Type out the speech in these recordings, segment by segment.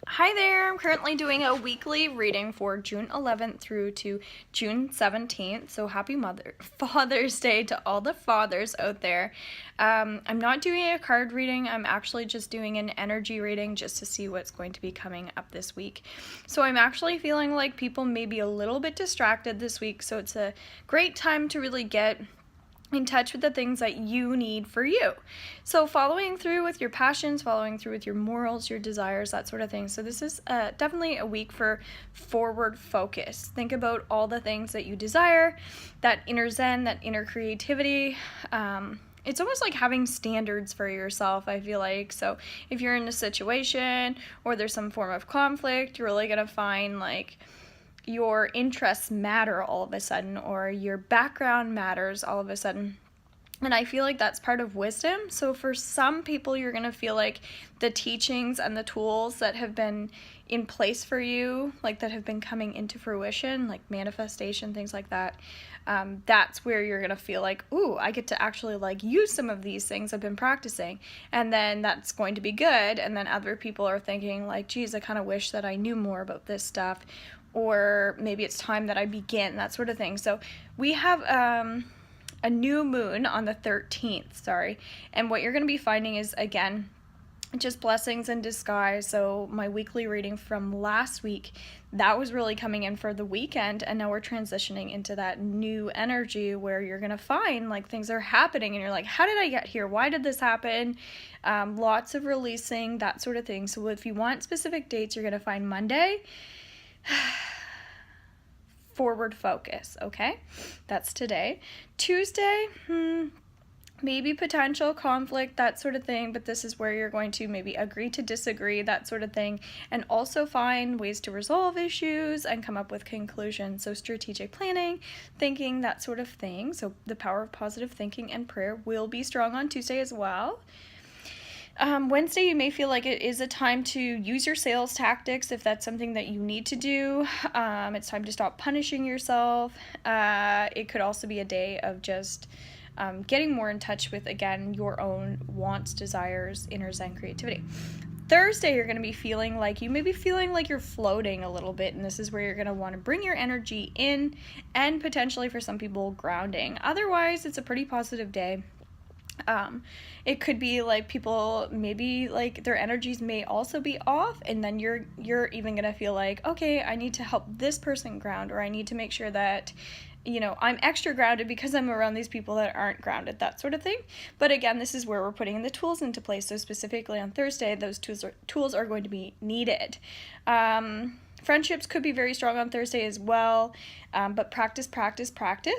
Hi there, I'm currently doing a weekly reading for June 11th through to June 17th, so happy Father's Day to all the fathers out there. I'm not doing a card reading, I'm actually just doing an energy reading just to see what's going to be coming up this week. So I'm actually feeling like people may be a little bit distracted this week, so it's a great time to really get in touch with the things that you need for you. So following through with your passions, following through with your morals, your desires, that sort of thing. So this is definitely a week for forward focus. Think about all the things that you desire, that inner zen, that inner creativity. It's almost like having standards for yourself, I feel like. So if you're in a situation or there's some form of conflict, you're really going to find like your interests matter all of a sudden, or your background matters all of a sudden. And I feel like that's part of wisdom. So for some people, you're going to feel like the teachings and the tools that have been in place for you, like that have been coming into fruition, like manifestation, things like that, that's where you're going to feel like, ooh, I get to actually like use some of these things I've been practicing. And then that's going to be good. And then other people are thinking like, geez, I kind of wish that I knew more about this stuff. Or maybe it's time that I begin, that sort of thing. So we have a new moon on the 13th, and what you're going to be finding is, again, just blessings in disguise. So my weekly reading from last week, that was really coming in for the weekend, and now we're transitioning into that new energy where you're going to find like things are happening and you're like, how did I get here? Why did this happen? Lots of releasing, that sort of thing. So if you want specific dates, you're going to find Monday, forward focus, okay? That's today. Tuesday, maybe potential conflict, that sort of thing, but this is where you're going to maybe agree to disagree, that sort of thing, and also find ways to resolve issues and come up with conclusions. So strategic planning, thinking, that sort of thing. So the power of positive thinking and prayer will be strong on Tuesday as well. Wednesday, you may feel like it is a time to use your sales tactics if that's something that you need to do. It's time to stop punishing yourself. It could also be a day of just getting more in touch with, again, your own wants, desires, inner zen creativity. Thursday, you're going to be feeling like you're floating a little bit, and this is where you're going to want to bring your energy in and potentially for some people grounding. Otherwise, it's a pretty positive day. It could be like people maybe like their energies may also be off, and then you're even gonna feel like, okay, I need to help this person ground, or I need to make sure that I'm extra grounded because I'm around these people that aren't grounded, that sort of thing. But again, this is where we're putting the tools into place. So specifically on Thursday, those tools are going to be needed. Friendships could be very strong on Thursday as well, but practice.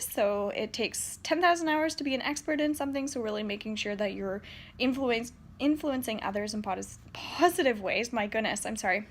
So it takes 10,000 hours to be an expert in something, so really making sure that you're influencing others in positive ways. My goodness, I'm sorry.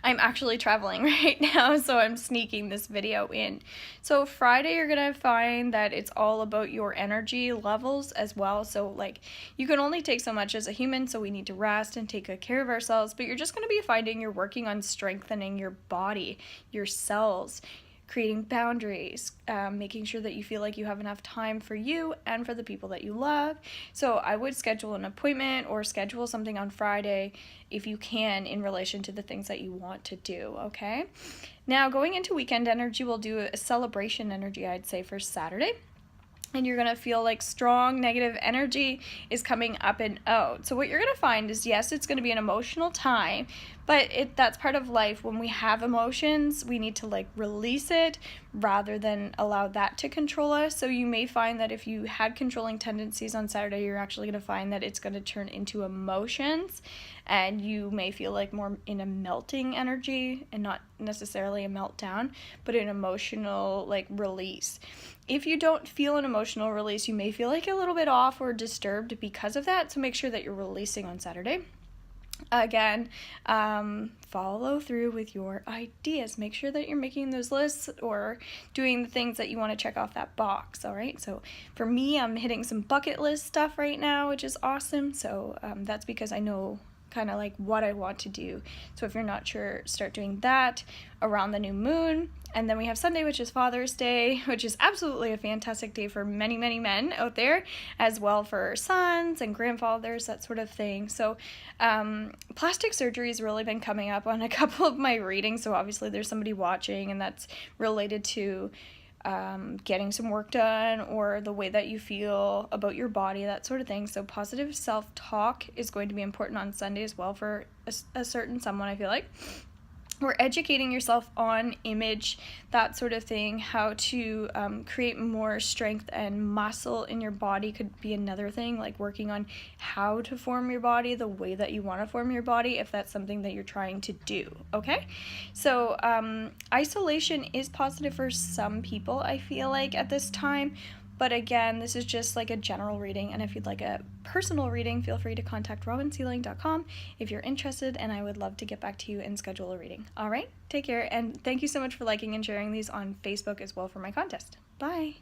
I'm actually traveling right now, so I'm sneaking this video in. So Friday, you're going to find that it's all about your energy levels as well. So like you can only take so much as a human, so we need to rest and take good care of ourselves, but you're just going to be finding you're working on strengthening your body, your cells, creating boundaries, making sure that you feel like you have enough time for you and for the people that you love. So I would schedule an appointment or schedule something on Friday if you can in relation to the things that you want to do, okay? Now going into weekend energy, we'll do a celebration energy, I'd say, for Saturday. And you're going to feel like strong negative energy is coming up and out. So what you're going to find is, yes, it's going to be an emotional time, but that's part of life. When we have emotions, we need to like release it rather than allow that to control us. So you may find that if you had controlling tendencies on Saturday, you're actually going to find that it's going to turn into emotions, and you may feel like more in a melting energy and not necessarily a meltdown, but an emotional like release. If you don't feel an emotional release, you may feel like a little bit off or disturbed because of that, so make sure that you're releasing on Saturday. Again, follow through with your ideas. Make sure that you're making those lists or doing the things that you want to check off that box, all right? So for me, I'm hitting some bucket list stuff right now, which is awesome. So that's because I know kind of like what I want to do. So if you're not sure, start doing that around the new moon. And then we have Sunday, which is Father's Day, which is absolutely a fantastic day for many, many men out there, as well for sons and grandfathers, that sort of thing. So plastic surgery has really been coming up on a couple of my readings. So obviously there's somebody watching, and that's related to getting some work done, or the way that you feel about your body, that sort of thing. So positive self-talk is going to be important on Sunday as well for a certain someone, I feel like. Or educating yourself on image, that sort of thing. How to create more strength and muscle in your body could be another thing, like working on how to form your body the way that you want to form your body, if that's something that you're trying to do, okay? So isolation is positive for some people, I feel like, at this time. But again, this is just like a general reading, and if you'd like a personal reading, feel free to contact robinsealing.com if you're interested, and I would love to get back to you and schedule a reading. All right, take care, and thank you so much for liking and sharing these on Facebook as well for my contest. Bye!